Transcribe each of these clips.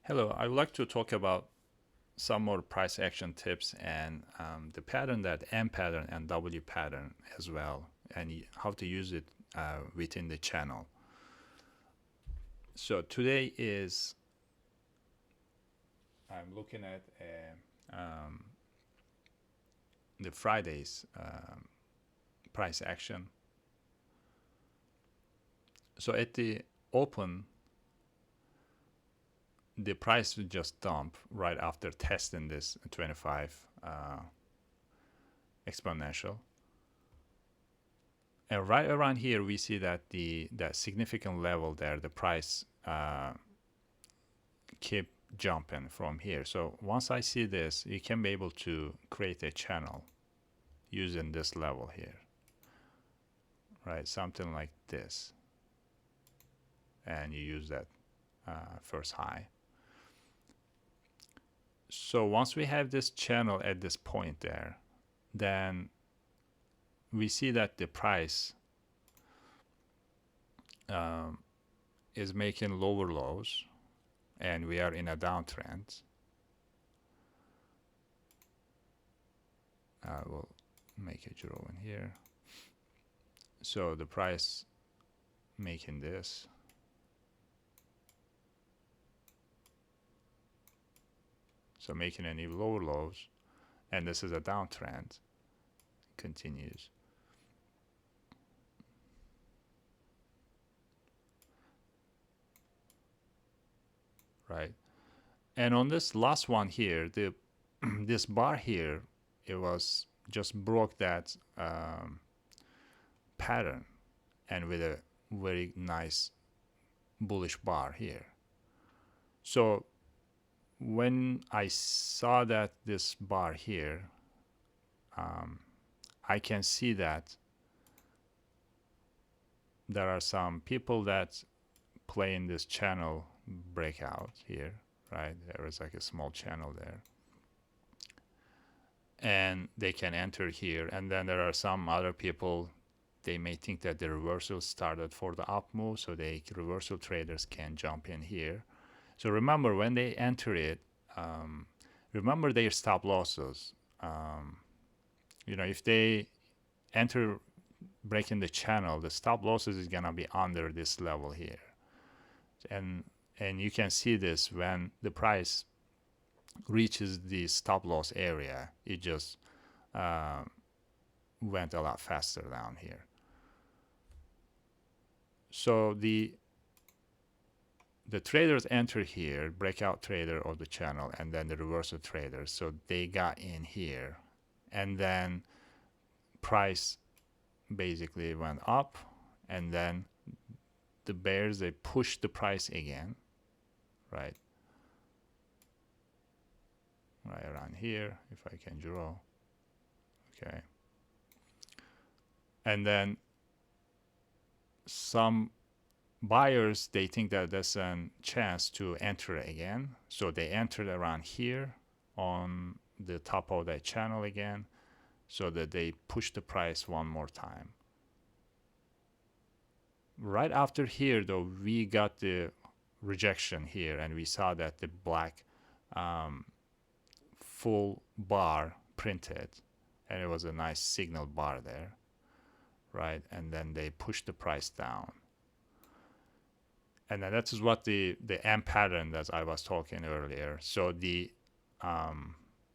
Hello, I would like to talk about some more price action tips and the pattern, that M pattern and W pattern as well, and how to use it within the channel. So today is, I'm looking at the Friday's price action. So at the open, the price will just dump right after testing this 25 exponential. And right around here, we see that that significant level there, the price keep jumping from here. So once I see this, you can be able to create a channel using this level here, right? Something like this. And you use that first high. So once we have this channel at this point there, then we see that the price is making lower lows, and we are in a downtrend. We'll make a draw in here. So the price making this. So making any lower lows, and this is a downtrend, continues. Right. And on this last one here, the this bar here, it was just broke that pattern, and with a very nice bullish bar here. So when I saw that this bar here, I can see that there are some people that play in this channel breakout here, right? There is like a small channel there, and they can enter here. And then there are some other people, they may think that the reversal started for the up move, so they reversal traders can jump in here. So remember, when they enter it, remember their stop losses. If they enter breaking the channel, the stop losses is gonna be under this level here, and you can see this when the price reaches the stop loss area, it just went a lot faster down here. So the traders enter here, breakout trader of the channel, and then the reversal traders. So they got in here, and then price basically went up, and then the bears, they pushed the price again, right around here, if I can draw. Okay. And then some buyers, they think that there's a chance to enter again, so they entered around here on the top of that channel again, so that they push the price one more time. Right after here, though, we got the rejection here, and we saw that the black full bar printed, and it was a nice signal bar there, right? And then they pushed the price down. And then that is what the M pattern that I was talking earlier. So the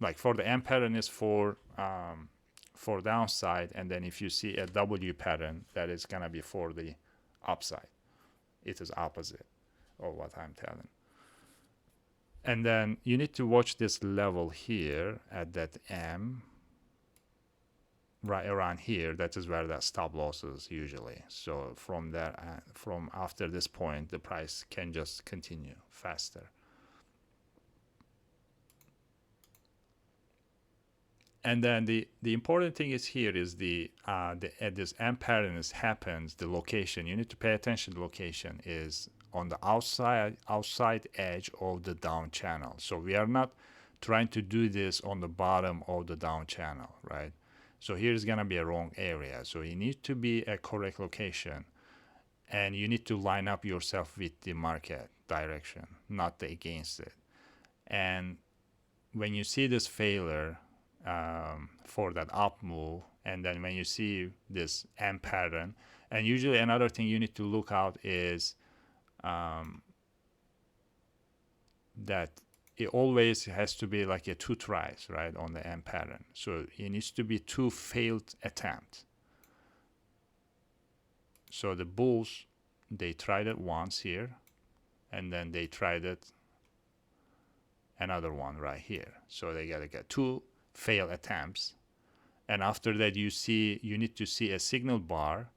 like for the M pattern is for downside, and then if you see a W pattern, that is gonna be for the upside. It is opposite of what I'm telling. And then you need to watch this level here at that M, right around here. That is where that stop loss is usually. So from there, from after this point, the price can just continue faster. And then the important thing is here is at this M pattern happens, the location. You need to pay attention to the location is on the outside edge of the down channel. So we are not trying to do this on the bottom of the down channel, right? So here's gonna be a wrong area. So it needs to be a correct location. and you need to line up yourself with the market direction, not against it. And when you see this failure for that up move, and then when you see this M pattern, and usually another thing you need to look out is that it always has to be like a 2 tries, right, on the M pattern. So it needs to be 2 failed attempts. So the bulls, they tried it once here, and then they tried it another one right here. So they gotta get 2 failed attempts, and after that you need to see a signal bar,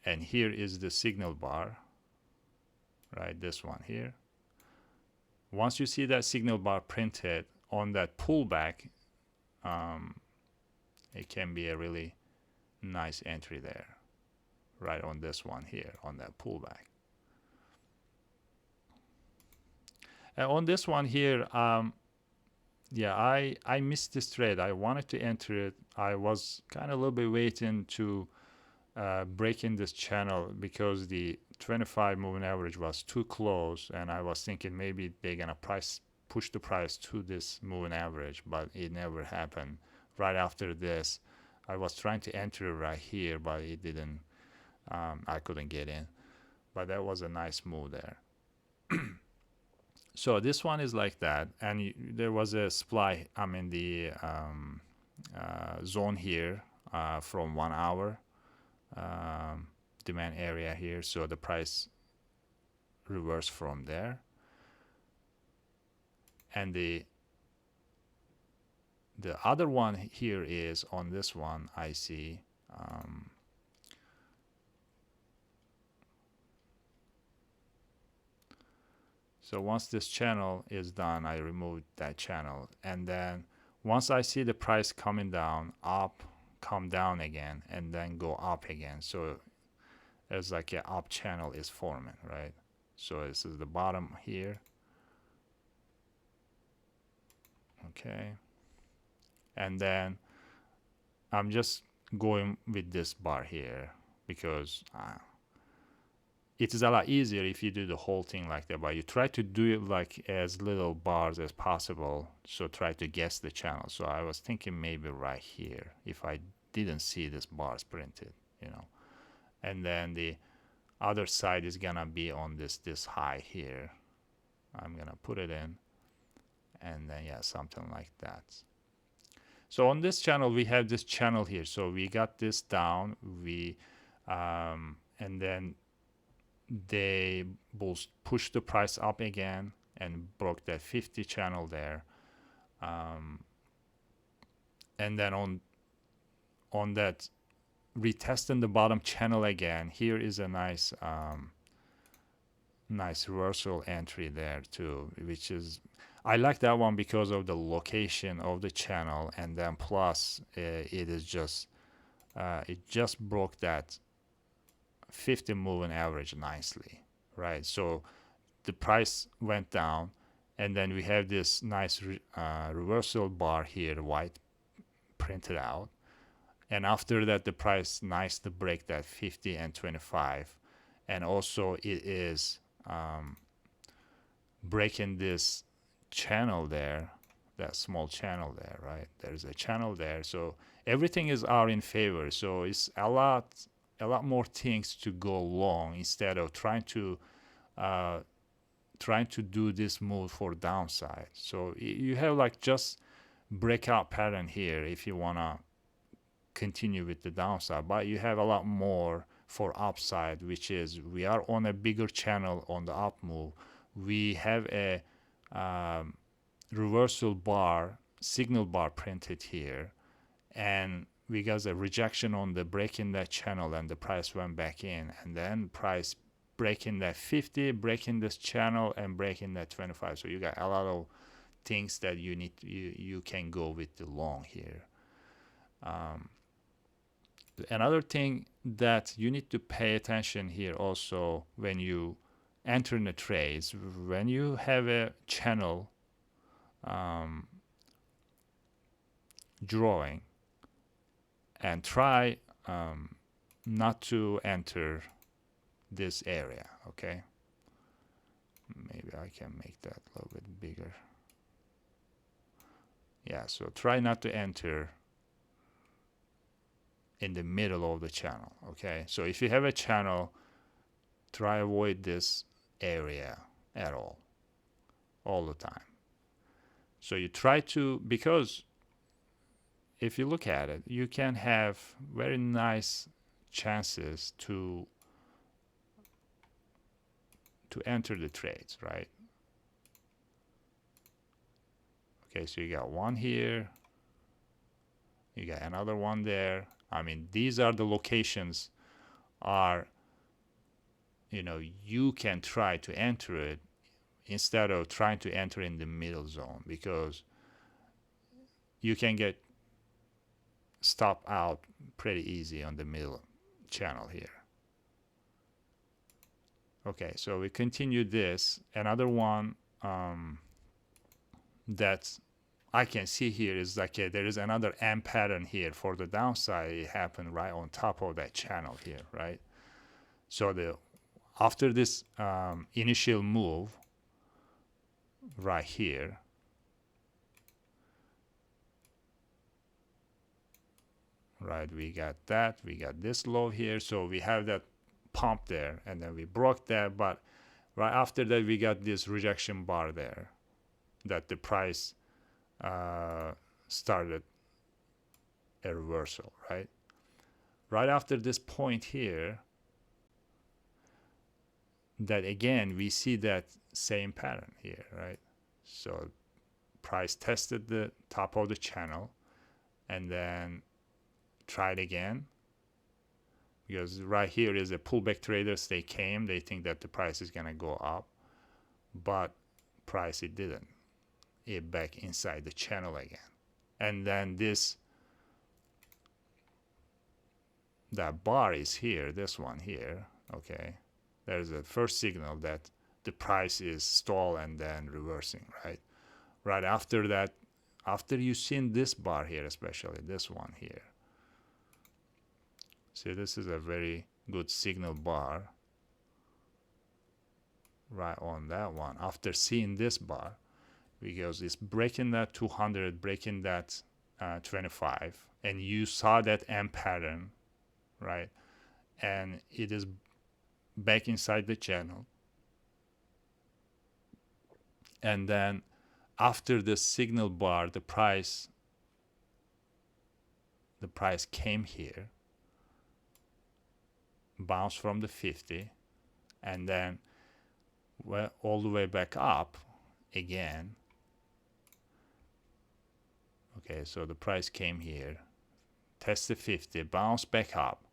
and here is the signal bar, right, this one here. Once you see that signal bar printed on that pullback, it can be a really nice entry there, right on this one here, on that pullback. And on this one here, yeah, I missed this trade. I wanted to enter it. I was kind of a little bit waiting to break in this channel because the 25 moving average was too close, and I was thinking maybe they're gonna push the price to this moving average, but it never happened. Right after this, I was trying to enter right here, but it didn't. I couldn't get in, but that was a nice move there. So this one is like that, and there was a supply, I mean the zone here from 1 hour demand area here, so the price reversed from there, and the other one here is on this one. I see so once this channel is done, I removed that channel, and then once I see the price coming down, up, come down again, and then go up again, so there's like an up channel is forming, right? So this is the bottom here, okay, and then I'm just going with this bar here because it is a lot easier if you do the whole thing like that, but you try to do it like as little bars as possible, so try to guess the channel. So I was thinking maybe right here if I didn't see this bars printed, you know, and then the other side is gonna be on this high here. I'm gonna put it in, and then yeah, something like that. So on this channel we have this channel here, so we got this down, we and then they both pushed the price up again and broke that 50 channel there, and then on that retesting the bottom channel again. Here is a nice nice reversal entry there too, which is, I like that one because of the location of the channel, and then plus it is just it just broke that 50 moving average nicely, right? So the price went down, and then we have this nice reversal bar here, white printed out, and after that the price nice to break that 50 and 25, and also it is breaking this channel there, that small channel there, right? There's a channel there, so everything is out in favor. So it's a lot more things to go long instead of trying to do this move for downside. So you have like just breakout pattern here if you want to continue with the downside, but you have a lot more for upside, which is we are on a bigger channel on the up move. We have a reversal bar, signal bar printed here, and we got a rejection on the breaking that channel, and the price went back in, and then price breaking that 50, breaking this channel, and breaking that 25. So you got a lot of things that you can go with the long here. Another thing that you need to pay attention here also when you enter in the trades, when you have a channel drawing, and try not to enter this area. Okay, maybe I can make that a little bit bigger. Yeah, so try not to enter in the middle of the channel. Okay, so if you have a channel, try avoid this area at all the time. So you try to, because if you look at it, you can have very nice chances to enter the trades, right? Okay, so you got one here, you got another one there. I mean, these are the locations are, you know, you can try to enter it instead of trying to enter in the middle zone, because you can get stop out pretty easy on the middle channel here. Okay, so we continue this. Another one that I can see here is like there is another M pattern here for the downside. It happened right on top of that channel here, right? So after this initial move right here, right, we got that, we got this low here, so we have that pump there, and then we broke that, but right after that we got this rejection bar there that the price started a reversal, right? Right after this point here, that again we see that same pattern here, right? So price tested the top of the channel and then tried again, because right here is a pullback traders. They came, they think that the price is gonna go up, but price it didn't. It back inside the channel again, and then that bar is here, this one here. Okay, there's a first signal that the price is stall and then reversing, right? Right after that, after you've seen this bar here, especially this one here, see, this is a very good signal bar right on that one. After seeing this bar, because it's breaking that 200, breaking that 25, and you saw that M pattern, right? And it is back inside the channel. And then after the signal bar, the price came here, bounced from the 50, and then went all the way back up again. Okay, so the price came here, tested 50, bounced back up,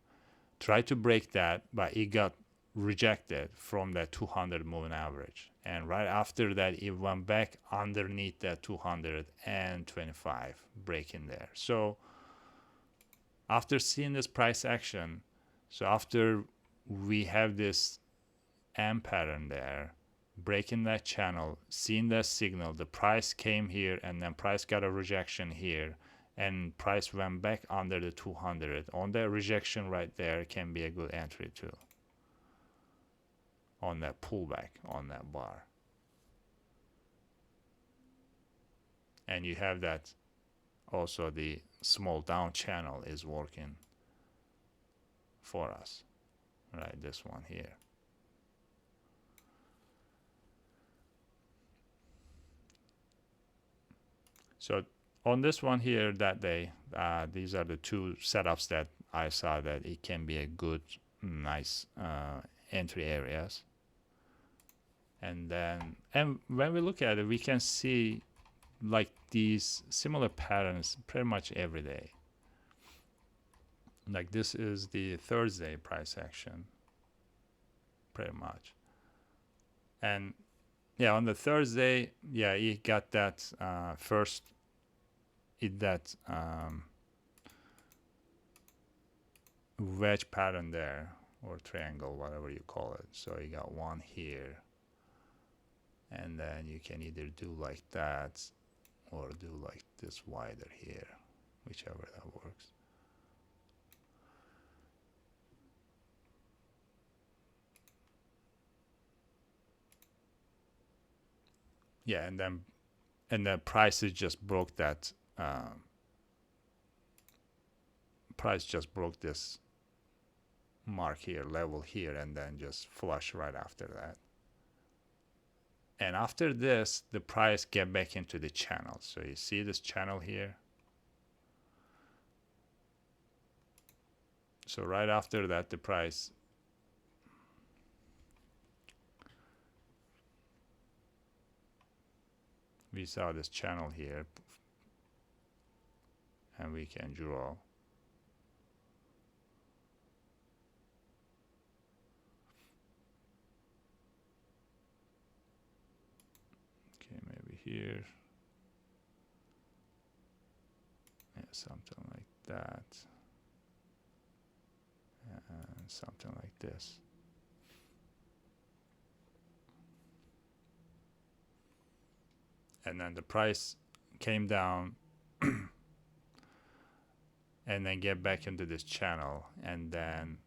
tried to break that, but it got rejected from that 200 moving average. And right after that, it went back underneath that 225, breaking there. So after seeing this price action, so after we have this M pattern there, breaking that channel, seeing that signal, the price came here, and then price got a rejection here, and price went back under the 200. On that rejection right there can be a good entry too, on that pullback on that bar. And you have that also, the small down channel is working for us, right? This one here. So on this one here that day, these are the two setups that I saw that it can be a good, nice entry areas. And then, and when we look at it, we can see like these similar patterns pretty much every day. Like this is the Thursday price action, pretty much. And yeah, on the Thursday, yeah, it got that first, that wedge pattern there, or triangle, whatever you call it. So you got one here, and then you can either do like that or do like this wider here, whichever that works. Yeah, and then prices just broke that. Price just broke this mark here, level here, and then just flush right after that. And after this, the price get back into the channel. So you see this channel here. So right after that, the price we saw this channel here, and we can draw. Okay, maybe here. Yeah, something like that. And something like this. And then the price came down and then get back into this channel, and then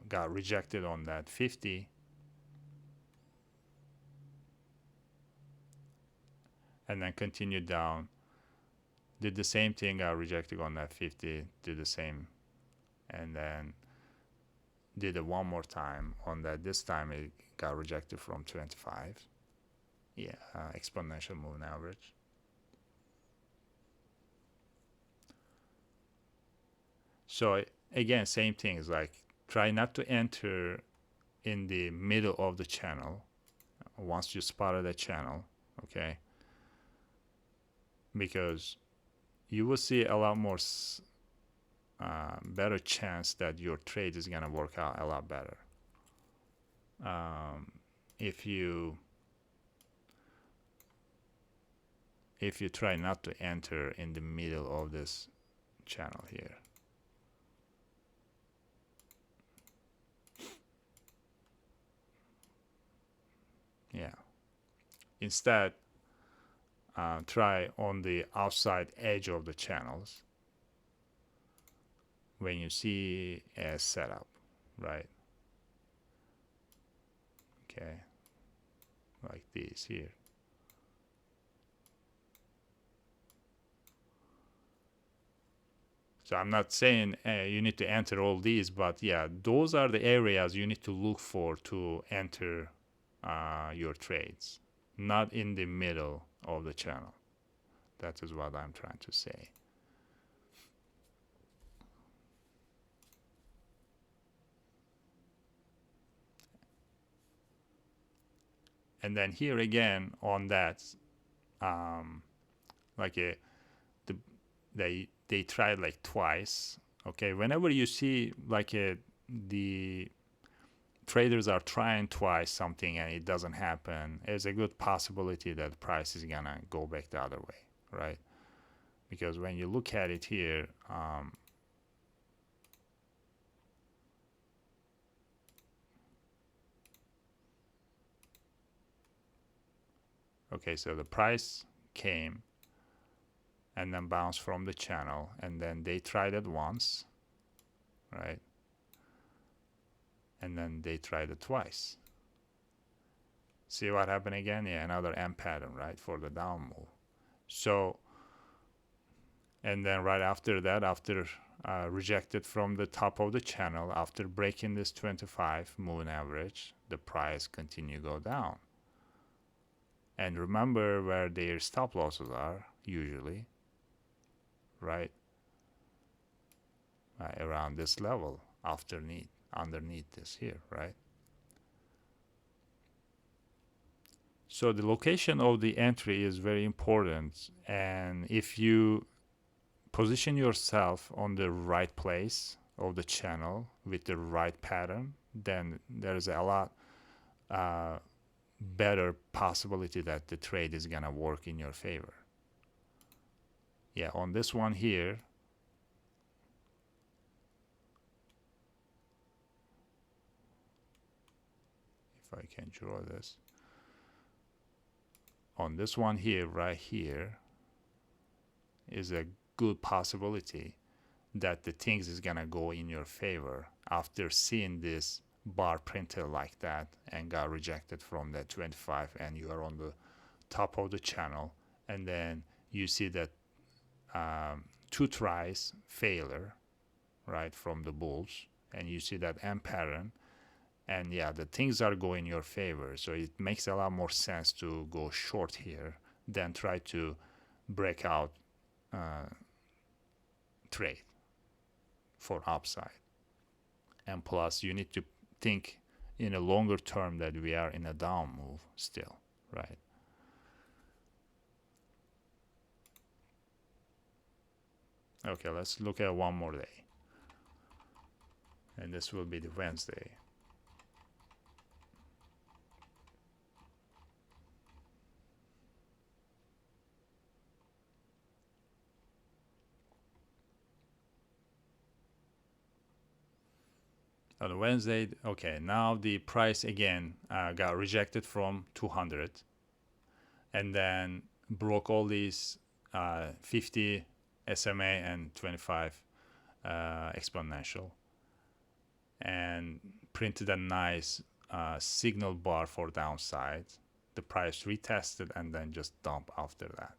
got rejected on that 50, and then continued down, did the same thing, got rejected on that 50, did the same, and then did it one more time on that. This time it got rejected from 25. Yeah, exponential moving average. So again, same thing is like, try not to enter in the middle of the channel once you spotted a channel, okay? Because you will see a lot more better chance that your trade is gonna work out a lot better. If you try not to enter in the middle of this channel here. Yeah. Instead, try on the outside edge of the channels when you see a setup, right? Okay, like these here. So I'm not saying you need to enter all these, but yeah, those are the areas you need to look for to enter your trades, not in the middle of the channel. That is what I'm trying to say. And then here again on that, like they tried like twice. Okay, whenever you see like the traders are trying twice something and it doesn't happen, there's a good possibility that the price is gonna go back the other way, right? Because when you look at it here, okay, so the price came and then bounced from the channel, and then they tried it once, right? And then they tried it twice. See what happened again? Yeah, another M pattern, right, for the down move. So, and then right after that, after rejected from the top of the channel, after breaking this 25 moving average, the price continue go down. And remember where their stop losses are usually, right? Around this level, underneath this here, right? So the location of the entry is very important, and if you position yourself on the right place of the channel with the right pattern, then there's a lot better possibility that the trade is gonna work in your favor. Yeah, on this one here, if I can draw this, on this one here, right here, is a good possibility that the things is gonna go in your favor after seeing this bar printed like that and got rejected from that 25, and you are on the top of the channel, and then you see that 2 tries failure, right, from the bulls, and you see that M pattern, and yeah, the things are going in your favor, so it makes a lot more sense to go short here than try to break out trade for upside. And plus, you need to think in a longer term that we are in a down move still, right? Okay, let's look at one more day, and this will be the Wednesday. On Wednesday, okay, now the price again got rejected from 200, and then broke all these 50 SMA and 25 exponential, and printed a nice signal bar for downside. The price retested and then just dumped after that.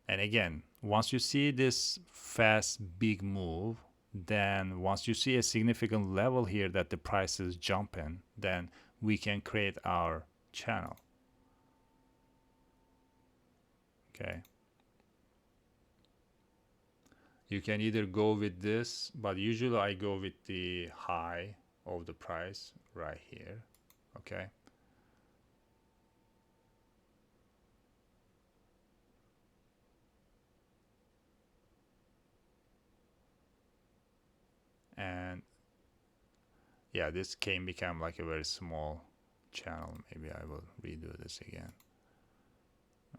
And again, once you see this fast big move, then once you see a significant level here that the price is jumping, then we can create our channel. Okay. You can either go with this, but usually I go with the high of the price right here. Okay. And yeah, this can become like a very small channel. Maybe I will redo this again.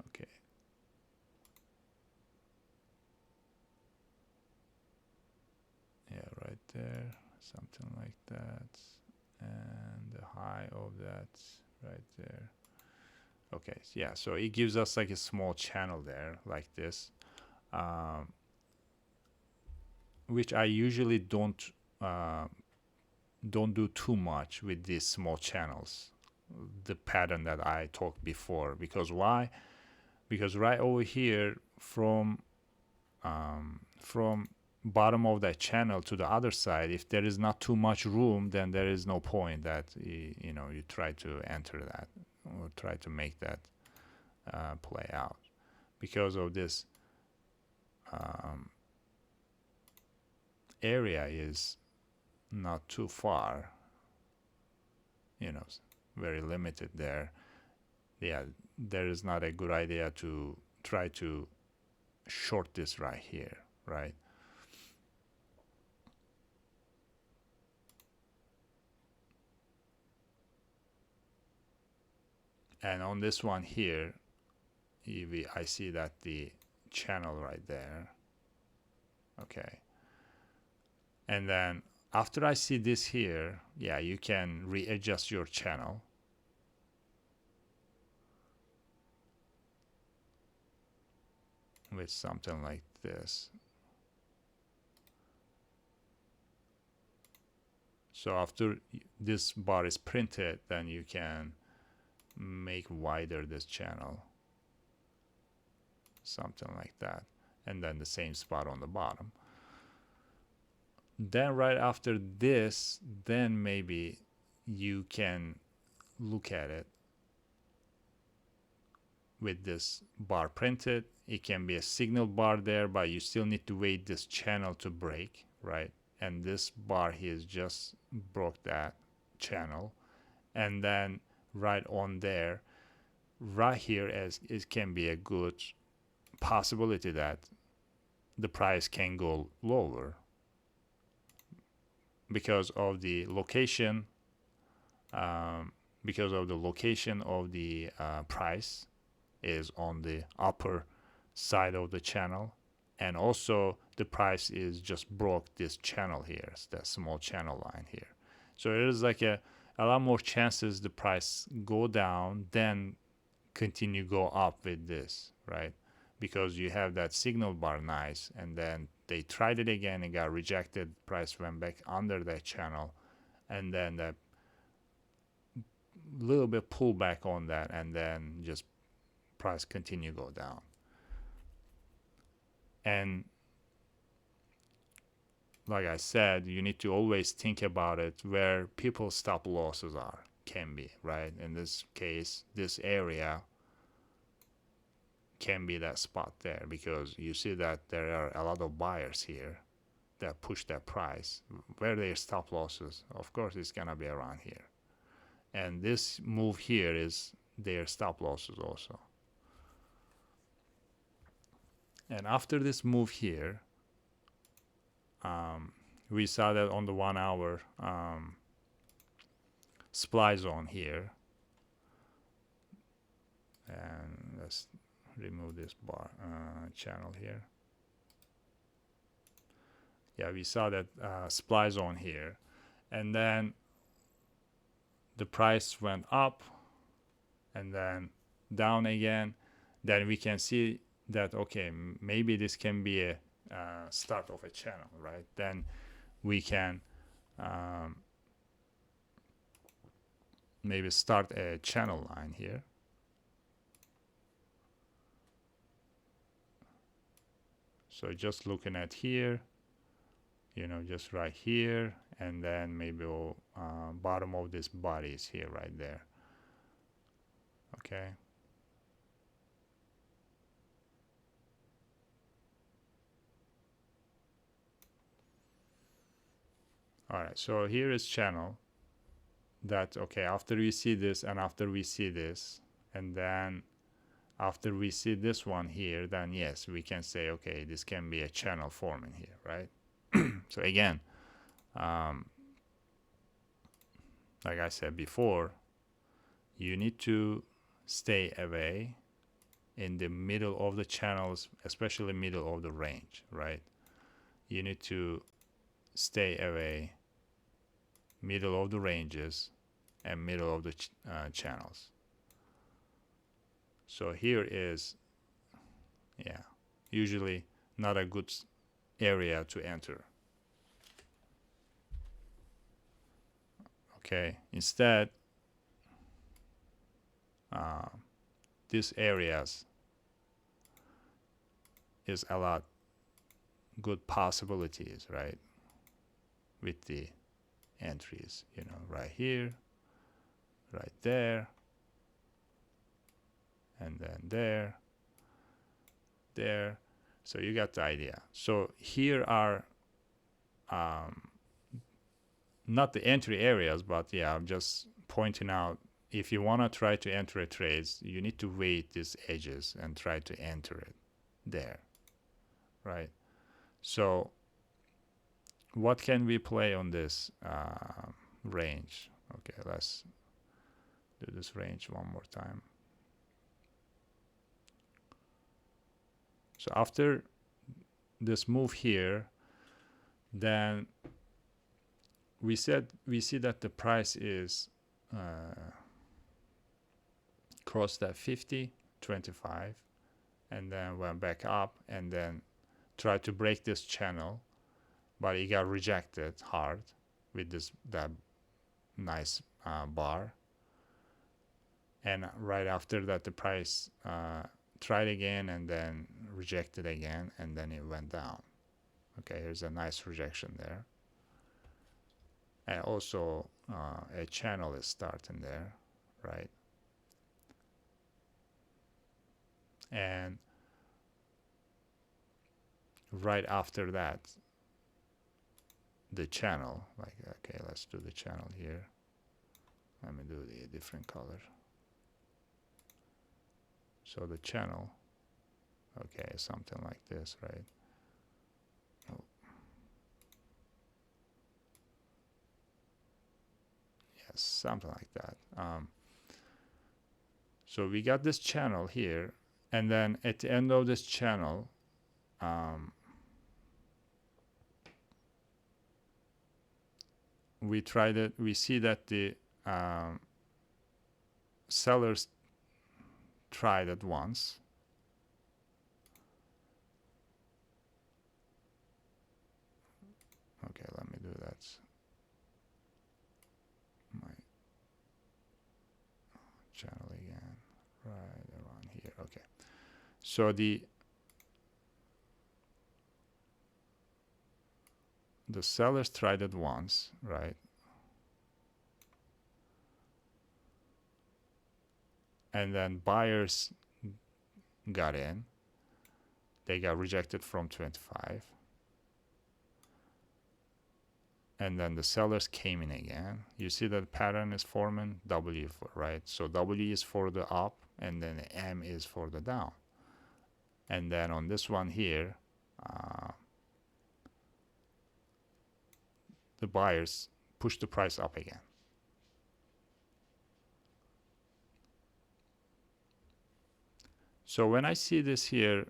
Okay. Yeah, right there, something like that, and the high of that right there. Okay, yeah, so it gives us like a small channel there like this, which I usually don't do too much with these small channels, the pattern that I talked before. Because why? Because right over here from bottom of that channel to the other side, if there is not too much room, then there is no point that you try to enter that or try to make that play out, because of this area is not too far, very limited there. Yeah, there is not a good idea to try to short this right here, right? And on this one here, I see that the channel right there. Okay. And then after I see this here, yeah, you can readjust your channel. With something like this. So after this bar is printed, then you can make wider this channel. Something like that. And then the same spot on the bottom. Then right after this, then maybe you can look at it with this bar printed. It can be a signal bar there, but you still need to wait this channel to break, right? And this bar here just broke that channel. And then right on there, right here, as it can be a good possibility that the price can go lower because of the location, of the price is on the upper side of the channel, and also the price is just broke this channel here, that small channel line here. So it is like a lot more chances the price go down than continue go up with this, right? Because you have that signal bar nice, and then they tried it again and got rejected. Price went back under that channel, and then that little bit pullback on that, and then just price continue go down. And like I said, you need to always think about it where people's stop losses are, can be, right? In this case, this area can be that spot there, because you see that there are a lot of buyers here that push that price. Where their stop losses, of course, it's gonna be around here. And this move here is their stop losses also. And after this move here, we saw that on the 1 hour supply zone here. And let's remove this bar channel here. Yeah, we saw that supply zone here, and then the price went up and then down again. Then we can see that, okay, maybe this can be a start of a channel, right? Then we can maybe start a channel line here. So just looking at here, you know, just right here, and then maybe we'll, bottom of this body is here, right there. Okay. All right, so here is channel. That, okay, after we see this and after we see this, and then after we see this one here, then yes, we can say, okay, this can be a channel forming here, right? So again, like I said before, you need to stay away in the middle of the channels, especially middle of the range, right? You need to stay away middle of the ranges and middle of the channels. So here is, yeah, usually not a good area to enter. Okay, instead, these areas is a lot good possibilities, right? With the entries, you know, right here, right there, and then there, there. So you got the idea. So here are not the entry areas, but yeah, I'm just pointing out, if you want to try to enter a trades, you need to wait these edges and try to enter it there, right? So what can we play on this range? Okay, let's do this range one more time. So after this move here, then we see that the price is crossed that 50, 25, and then went back up and then tried to break this channel, but it got rejected hard with that nice bar. And right after that, the price tried again and then rejected again, and then it went down. Okay, here's a nice rejection there. And also a channel is starting there, right? And right after that, the channel, like, okay, let's do the channel here. Let me do the different color. So the channel, okay, something like this, right? Oh. Yes, something like that. So we got this channel here, and then at the end of this channel, we see that the sellers tried it once. Okay, let me do that. channel again, right around here. Okay, so the sellers tried it once, right? And then buyers got in. They got rejected from 25. And then the sellers came in again. You see that pattern is forming W, right? So W is for the up, and then M is for the down. And then on this one here, the buyers push the price up again. So when I see this here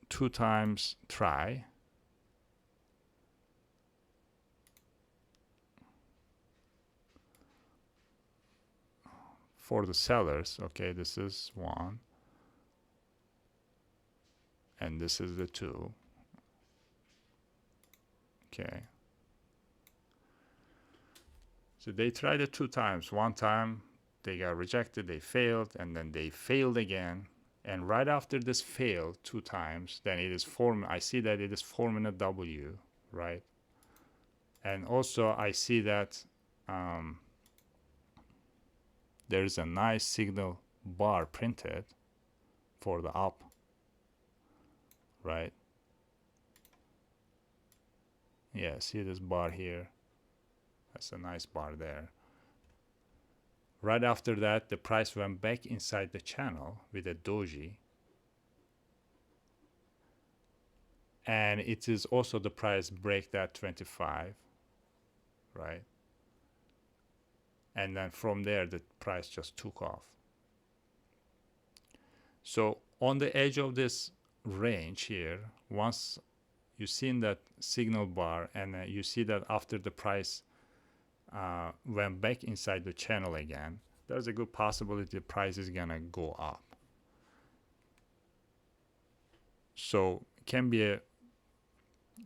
2 times try, for the sellers, okay, this is 1, and this is the 2, okay. So they tried it 2 times. 1 time they got rejected, they failed, and then they failed again. And right after this failed 2 times, then it is forming, I see that it is forming a W, right? And also I see that there's a nice signal bar printed for the up, right? Yeah, see this bar here? That's a nice bar there. Right after that, the price went back inside the channel with a doji. And it is also the price break that 25, right? And then from there, the price just took off. So on the edge of this range here, once you've seen that signal bar, and you see that after the price went back inside the channel again, there's a good possibility the price is gonna go up. So it can be a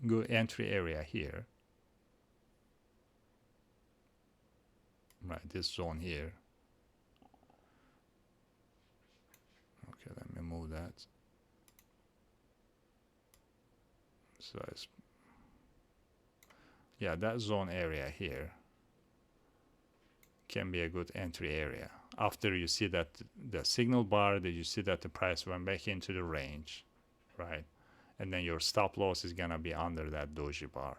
good entry area here. Right, this zone here. Okay, let me move that. So it's, yeah, that zone area here can be a good entry area. After you see that the signal bar, that you see that the price went back into the range, right? And then your stop loss is gonna be under that doji bar.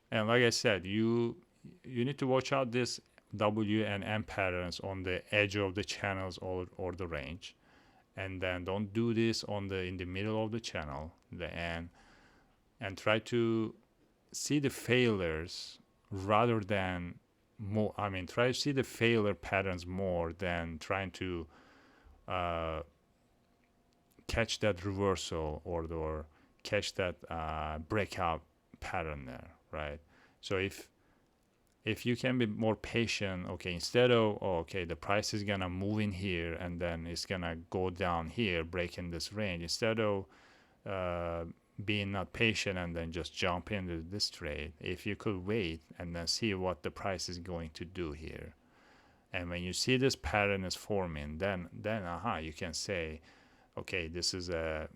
And like I said, you need to watch out this W and M patterns on the edge of the channels or the range. And then don't do this on the in the middle of the channel, the end, and try to see the failures rather than more. I mean, try to see the failure patterns more than trying to catch that reversal or catch that breakout pattern there, right? So if you can be more patient, okay, instead of, oh, okay, the price is gonna move in here and then it's gonna go down here, breaking this range, instead of being not patient and then just jump into this trade, if you could wait and then see what the price is going to do here, and when you see this pattern is forming, then you can say, okay, this is a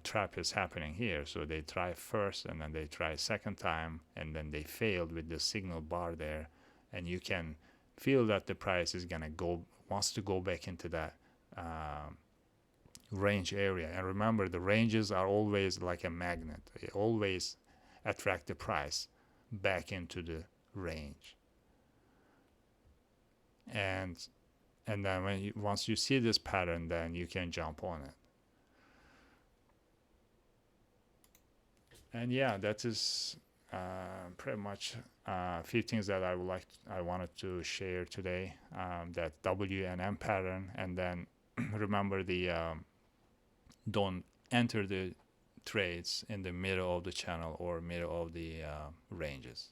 trap is happening here. So they try first, and then they try second time, and then they failed with the signal bar there, and you can feel that the price is gonna wants to go back into that range area. And remember, the ranges are always like a magnet. They always attract the price back into the range. And then once you see this pattern, then you can jump on it. And yeah, that is pretty much a few things that I wanted to share today. That W and M pattern, and then remember don't enter the trades in the middle of the channel or middle of the ranges.